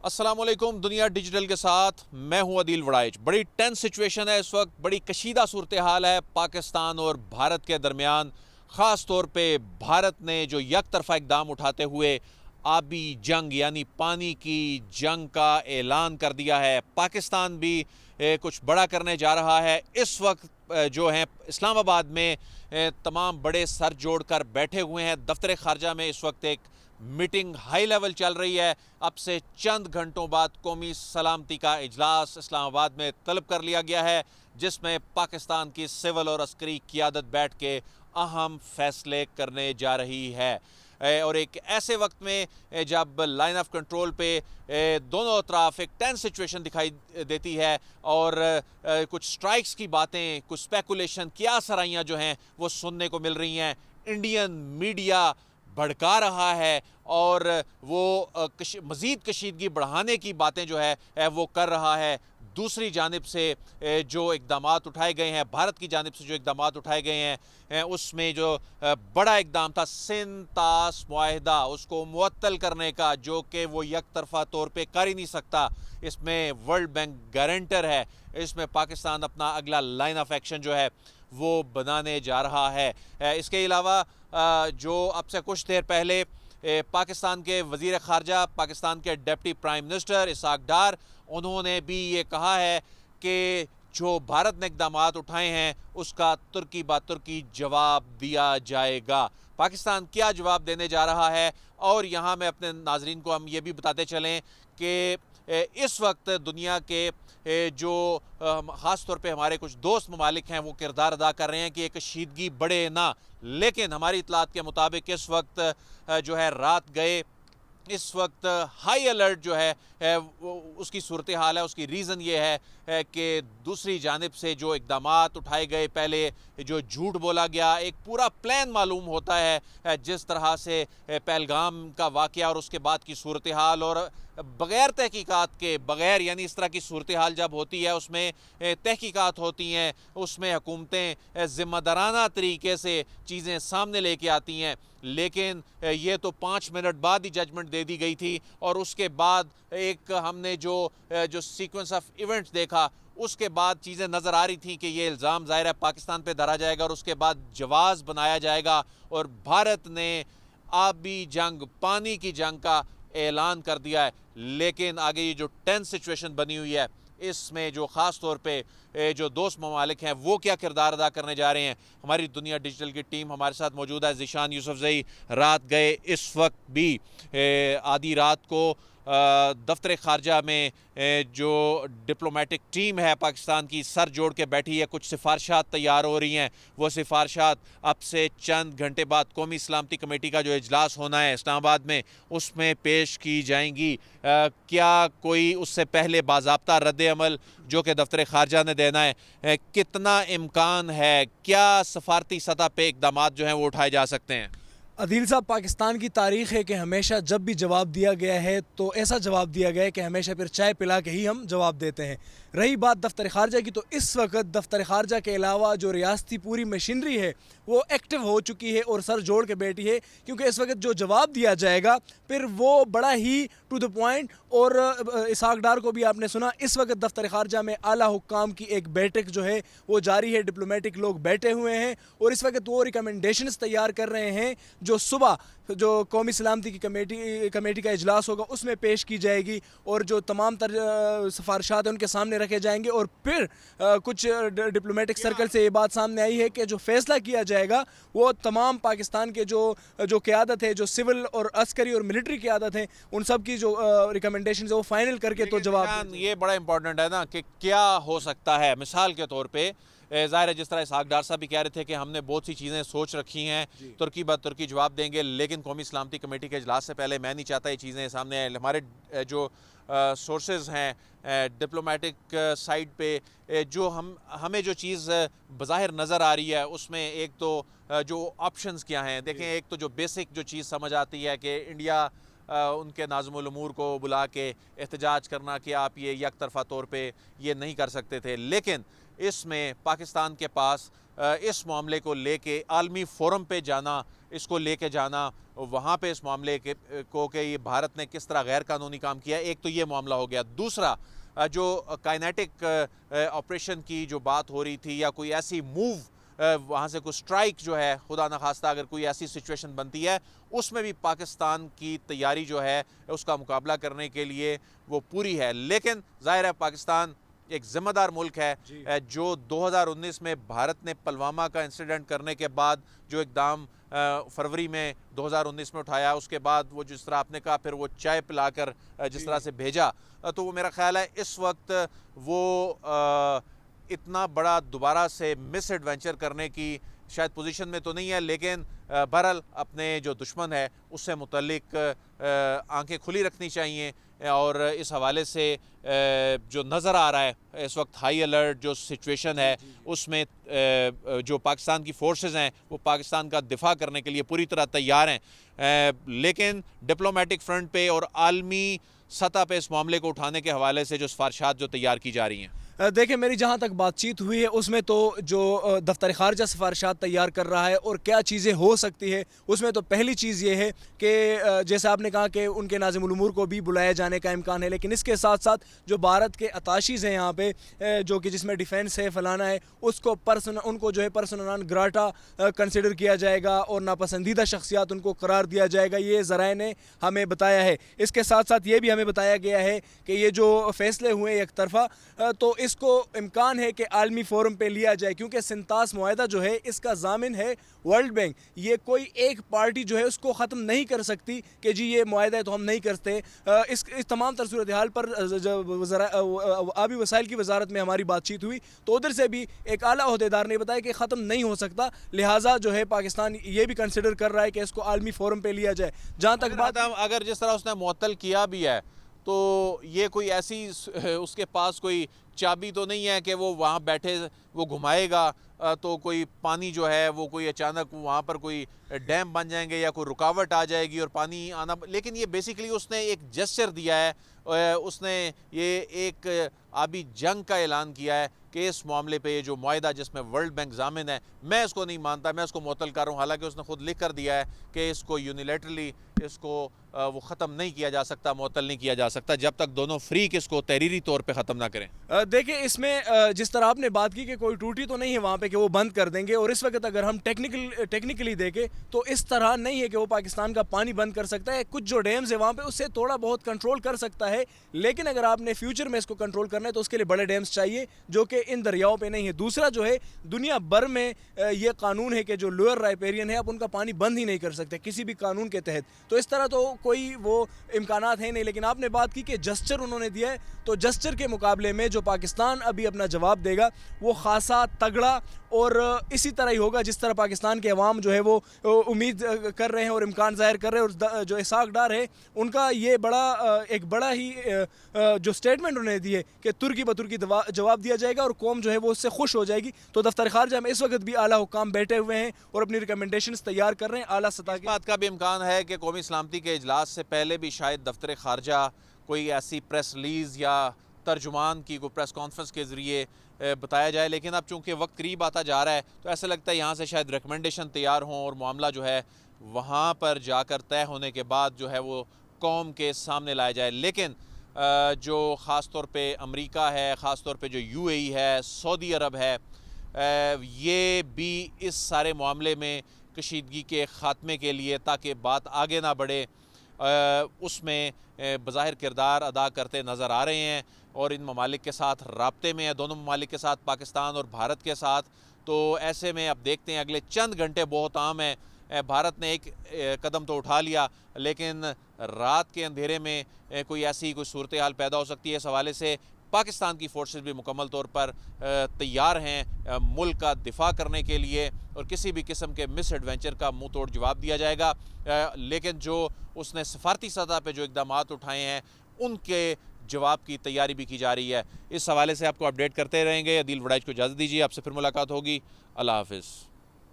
अस्सलामुअलैकुम। दुनिया डिजिटल के साथ मैं हूं अदील वड़ाइच। बड़ी टेंस सिचुएशन है इस वक्त, बड़ी कशीदा सूरत हाल है पाकिस्तान और भारत के दरमियान। ख़ास तौर पे भारत ने जो एक तरफा इकदाम उठाते हुए आबी जंग यानी पानी की जंग का ऐलान कर दिया है। पाकिस्तान भी कुछ बड़ा करने जा रहा है। इस वक्त जो है इस्लामाबाद में तमाम बड़े सर जोड़कर बैठे हुए हैं। दफ्तर ख़ारजा में इस वक्त एक मीटिंग हाई लेवल चल रही है। अब से चंद घंटों बाद कौमी सलामती का इजलास इस्लामाबाद में तलब कर लिया गया है, जिसमें पाकिस्तान की सिविल और अस्करी क़ियादत बैठ के अहम फैसले करने जा रही है। और एक ऐसे वक्त में जब लाइन ऑफ कंट्रोल पे दोनों तरफ एक टेंस सिचुएशन दिखाई देती है और कुछ स्ट्राइक्स की बातें, कुछ स्पेकुलेशन, क्या सराइयाँ जो हैं वो सुनने को मिल रही हैं। इंडियन मीडिया भड़का रहा है और वो मज़ीद कशीदगी बढ़ाने की बातें जो है वो कर रहा है। दूसरी जानिब से जो इकदामात उठाए गए हैं, भारत की जानिब से जो इकदामात उठाए गए हैं, उसमें जो बड़ा इकदाम था सिंध तास मुआहिदा, उसको मुअत्तल करने का, जो कि वो एक तरफा तौर पे कर ही नहीं सकता। इसमें वर्ल्ड बैंक गारंटर है। इसमें पाकिस्तान अपना अगला लाइन ऑफ एक्शन जो है वो बनाने जा रहा है। इसके अलावा जो अब से कुछ देर पहले पाकिस्तान के वज़ीर ख़ारजा, पाकिस्तान के डिप्टी प्राइम मिनिस्टर इसहाक डार, उन्होंने भी ये कहा है कि जो भारत ने इक़दामात उठाए हैं उसका तुर्की बा तुर्की जवाब दिया जाएगा। पाकिस्तान क्या जवाब देने जा रहा है, और यहाँ मैं अपने नाजरीन को हम ये भी बताते चलें कि इस वक्त दुनिया के जो ख़ास तौर पे हमारे कुछ दोस्त ममालिक हैं वो किरदार अदा कर रहे हैं कि एक कशीदगी बढ़े ना, लेकिन हमारी इतलात के मुताबिक इस वक्त जो है रात गए, इस वक्त हाई अलर्ट जो है उसकी सूरत हाल है। उसकी रीज़न ये है कि दूसरी जानिब से जो इकदामात उठाए गए, पहले जो झूठ बोला गया, एक पूरा प्लान मालूम होता है जिस तरह से पहलगाम का वाक़या और उसके बाद की सूरत हाल, और बग़ैर तहकीकात के, बग़ैर यानी इस तरह की सूरत हाल जब होती है उसमें तहकीकात होती हैं, उसमें हुकूमतें ज़िम्मेदाराना तरीके से चीज़ें सामने लेके आती हैं। लेकिन ये तो 5 मिनट बाद ही जजमेंट दे दी गई थी, और उसके बाद एक हमने जो सीक्वेंस ऑफ इवेंट्स देखा, उसके बाद चीज़ें नज़र आ रही थी कि ये इल्ज़ाम ज़ाहिर है पाकिस्तान पे धरा जाएगा और उसके बाद जवाज़ बनाया जाएगा, और भारत ने आबी जंग, पानी की जंग का ऐलान कर दिया है। लेकिन आगे ये जो टेंस सिचुएशन बनी हुई है, इसमें जो ख़ास तौर पे जो दोस्त ममालिक हैं वो क्या किरदार अदा करने जा रहे हैं। हमारी दुनिया डिजिटल की टीम हमारे साथ मौजूद है। ज़ीशान यूसुफजई रात गए, इस वक्त भी आधी रात को दफ्तर ख़ारजा में जो डिप्लोमेटिक टीम है पाकिस्तान की सर जोड़ के बैठी है। कुछ सिफारशात तैयार हो रही हैं। वो सिफारशात अब से चंद घंटे बाद कौमी सलामती कमेटी का जो इजलास होना है इस्लामाबाद में, उसमें पेश की जाएंगी। क्या कोई उससे पहले बाज़ाब्ता रद्द अमल जो कि दफ्तर ख़ारजा ने देना है, कितना इम्कान है, क्या सफारती सतह पे इक़दामात जो हैं वो उठाए जा सकते हैं? अदील साहब, पाकिस्तान की तारीख़ है कि हमेशा जब भी जवाब दिया गया है तो ऐसा जवाब दिया गया है कि हमेशा फिर चाय पिला के ही हम जवाब देते हैं। रही बात दफ्तर ख़ारजा की, तो इस वक्त दफ्तर ख़ारजा के अलावा जो रियासती पूरी मशीनरी है वो एक्टिव हो चुकी है और सर जोड़ के बैठी है, क्योंकि इस वक्त जो जवाब दिया जाएगा फिर वो बड़ा ही टू द पॉइंट। और इसहाक डार को भी आपने सुना, इस वक्त दफ्तर ख़ारजा में आला हुक्काम की एक बैठक जो है वो जारी है। डिप्लोमेटिक लोग बैठे हुए हैं और इस वक्त वो रिकमेंडेशंस तैयार कर रहे हैं जो सुबह जो कौमी सलामती की कमेटी का इजलास होगा उसमें पेश की जाएगी, और जो तमाम सिफारिशात हैं उनके सामने रखे जाएंगे। और फिर कुछ डिप्लोमेटिक सर्कल से ये बात सामने आई है कि जो फैसला किया जाएगा वो तमाम पाकिस्तान के जो क़यादत है, जो सिविल और अस्करी और मिलिट्री क़यादत है, उन सब की जो रिकमेंडेशन है वो फाइनल करके तो जवाब। ये बड़ा इंपॉर्टेंट है ना कि क्या हो सकता है। मिसाल के तौर पे ज़ाहिर है जिस तरह इसहाक डार साहब भी कह रहे थे कि हमने बहुत सी चीज़ें सोच रखी हैं, तुर्की ब तुर्की जवाब देंगे, लेकिन कौमी सलामती कमेटी के इजलास से पहले मैं नहीं चाहता ये चीज़ें सामने आए। हमारे जो सोर्सेज हैं डिप्लोमेटिक साइड पे, जो हमें जो चीज़ बज़ाहिर नज़र आ रही है उसमें एक तो जो ऑप्शंस क्या हैं। देखें, एक तो जो बेसिक जो चीज़ समझ आती है कि इंडिया उनके नाज़िमुल उमूर को बुला के एहतजाज करना कि आप ये एक तरफ़ा तौर पे ये नहीं कर सकते थे, लेकिन इसमें पाकिस्तान के पास इस मामले को लेके आलमी फोरम पे जाना, इसको लेके जाना वहाँ पे इस मामले के को कि ये भारत ने किस तरह गैर कानूनी काम किया। एक तो ये मामला हो गया। दूसरा, जो काइनेटिक ऑपरेशन की जो बात हो रही थी, या कोई ऐसी मूव वहाँ से कोई स्ट्राइक जो है, खुदा न खास्ता अगर कोई ऐसी सिचुएशन बनती है, उसमें भी पाकिस्तान की तैयारी जो है उसका मुकाबला करने के लिए वो पूरी है। लेकिन ज़ाहिर है पाकिस्तान एक ज़िम्मेदार मुल्क है। जो 2019 में भारत ने पुलवामा का इंसिडेंट करने के बाद जो इक़दाम फरवरी में 2019 में उठाया, उसके बाद वो जिस तरह आपने कहा फिर वो चाय पिलाकर जिस तरह से भेजा, तो वो मेरा ख्याल है इस वक्त वो इतना बड़ा दोबारा से मिस एडवेंचर करने की शायद पोजीशन में तो नहीं है। लेकिन बहरहाल अपने जो दुश्मन है उससे मुतल्लिक आंखें खुली रखनी चाहिए। और इस हवाले से जो नज़र आ रहा है इस वक्त हाई अलर्ट जो सिचुएशन है, उसमें जो पाकिस्तान की फोर्सेस हैं वो पाकिस्तान का दिफा करने के लिए पूरी तरह तैयार हैं। लेकिन डिप्लोमेटिक फ्रंट पे और आलमी सतह पे इस मामले को उठाने के हवाले से जो सिफारिशात जो तैयार की जा रही हैं, देखिए मेरी जहाँ तक बातचीत हुई है उसमें तो जो दफ्तर खारजा सिफारिशात तैयार कर रहा है और क्या चीज़ें हो सकती है, उसमें तो पहली चीज़ ये है कि जैसे आपने कहा कि उनके नाज़िमुल उमूर को भी बुलाया जाने का इम्कान है। लेकिन इसके साथ साथ जो भारत के अताशीज़ हैं यहाँ पे, जो कि जिसमें डिफेंस है फलाना है, उसको उनको जो है पर्सोना नॉन ग्राटा कंसिडर किया जाएगा और नापसंदीदा शख्सियात उनको करार दिया जाएगा। ये ज़राए ने हमें बताया है। इसके साथ साथ ये भी हमें बताया गया है कि ये जो फैसले हुए एक तरफा, तो इसको इम्कान है कि आलमी फोरम पे लिया जाए, क्योंकि सिंतास मुआहदा जो है इसका ज़ामिन है वर्ल्ड बैंक। ये कोई एक पार्टी जो है उसको ख़त्म नहीं कर सकती कि जी ये मुआहदा है तो हम नहीं करते। इस तमाम तर सूरत हाल पर आबी वसाइल की वजारत में हमारी बातचीत हुई तो उधर से भी एक आला ओहदेदार ने बताया कि ख़त्म नहीं हो सकता, लिहाजा जो है पाकिस्तान ये भी कंसिडर कर रहा है कि इसको आलमी फोरम पे लिया जाए। जहाँ तक बात, अगर जिस तरह उसने मुअत्तल किया भी है तो ये कोई ऐसी उसके पास कोई चाबी तो नहीं है कि वो वहाँ बैठे वो घुमाएगा तो कोई पानी जो है वो कोई अचानक वहाँ पर कोई डैम बन जाएंगे या कोई रुकावट आ जाएगी और पानी आना। लेकिन ये बेसिकली उसने एक जेस्चर दिया है, उसने ये एक आबी जंग का ऐलान किया है कि इस मामले पे ये जो मुआहदा जिसमें वर्ल्ड बैंक ज़ामिन है, मैं इसको नहीं मानता, मैं इसको मुअत्तल कर रहा हूँ। हालांकि उसने खुद लिख कर दिया है कि इसको यूनिलेटरली इसको वो ख़त्म नहीं किया जा सकता, मुअत्तल नहीं किया जा सकता जब तक दोनों फ्रीक इसको तहरीरी तौर पे ख़त्म ना करें। देखिए इसमें जिस तरह आपने बात की कि कोई टूटी तो नहीं है वहाँ पे कि वो बंद कर देंगे, और इस वक्त अगर हम टेक्निकली देखें तो इस तरह नहीं है कि वो पाकिस्तान का पानी बंद कर सकता है। कुछ जो डैम्स है वहाँ पे उससे थोड़ा बहुत कंट्रोल कर सकता है, लेकिन अगर आपने फ्यूचर में इसको कंट्रोल करना है तो उसके लिए बड़े डैम्स चाहिए जो कि इन दरियाओं पे नहीं है। दूसरा जो है, दुनिया भर में ये कानून है कि जो लोअर राइपेरियन है आप उनका पानी बंद ही नहीं कर सकते किसी भी कानून के तहत, तो इस तरह तो कोई वो इम्कानात है नहीं। लेकिन आपने बात की कि जस्चर उन्होंने दिया है, तो जस्चर के मुकाबले में जो पाकिस्तान अभी अपना जवाब देगा वो खासा तगड़ा और इसी तरह ही होगा जिस तरह पाकिस्तान के अवाम जो है वो उम्मीद कर रहे हैं और इम्कान ज़ाहिर कर रहे हैं। और जो इसाक डार है उनका ये एक बड़ा ही जो स्टेटमेंट उन्होंने दी है कि तुर्की बतुर्की जवाब दिया जाएगा और कौम जो है वो उससे खुश हो जाएगी। तो दफ्तर खारजा में इस वक्त भी आला हुकाम बैठे हुए हैं और अपनी रिकमेंडेशंस तैयार कर रहे हैं आला सतह की। बात का भी इम्कान है कि कौमी सलामती के इजलास से पहले भी शायद दफ्तर खारजा कोई ऐसी प्रेस रिलीज़ या तर्जुमान की कोई प्रेस कॉन्फ्रेंस के ज़रिए बताया जाए। लेकिन अब चूँकि वक्त करीब आता जा रहा है तो ऐसा लगता है यहाँ से शायद रिकमेंडेशन तैयार हों और मामला जो है वहाँ पर जाकर तय होने के बाद जो है वो कौम के सामने लाया जाए। लेकिन जो ख़ास तौर पे अमेरिका है, ख़ास तौर पे जो UAE है, सऊदी अरब है, ये भी इस सारे मामले में कशीदगी के ख़ात्मे के लिए ताकि बात आगे ना बढ़े उसमें बज़ाहिर किरदार अदा करते नज़र आ रहे हैं और इन ममालिक के साथ राब्ते में है, दोनों ममालिक के साथ, पाकिस्तान और भारत के साथ। तो ऐसे में अब देखते हैं, अगले चंद घंटे बहुत आम है। भारत ने एक कदम तो उठा लिया लेकिन रात के अंधेरे में कोई ऐसी कोई सूरत हाल पैदा हो सकती है। इस हवाले से पाकिस्तान की फोर्सेस भी मुकम्मल तौर पर तैयार हैं मुल्क का दिफा करने के लिए और किसी भी किस्म के मिस एडवेंचर का मुंह तोड़ जवाब दिया जाएगा। लेकिन जो उसने सफारती सतह पे जो इक़दाम उठाए हैं उनके जवाब की तैयारी भी की जा रही है। इस हवाले से आपको अपडेट करते रहेंगे। अदील वड़ाइच को इजाज़त दीजिए, आपसे फिर मुलाकात होगी। अल्लाह हाफ़िज़।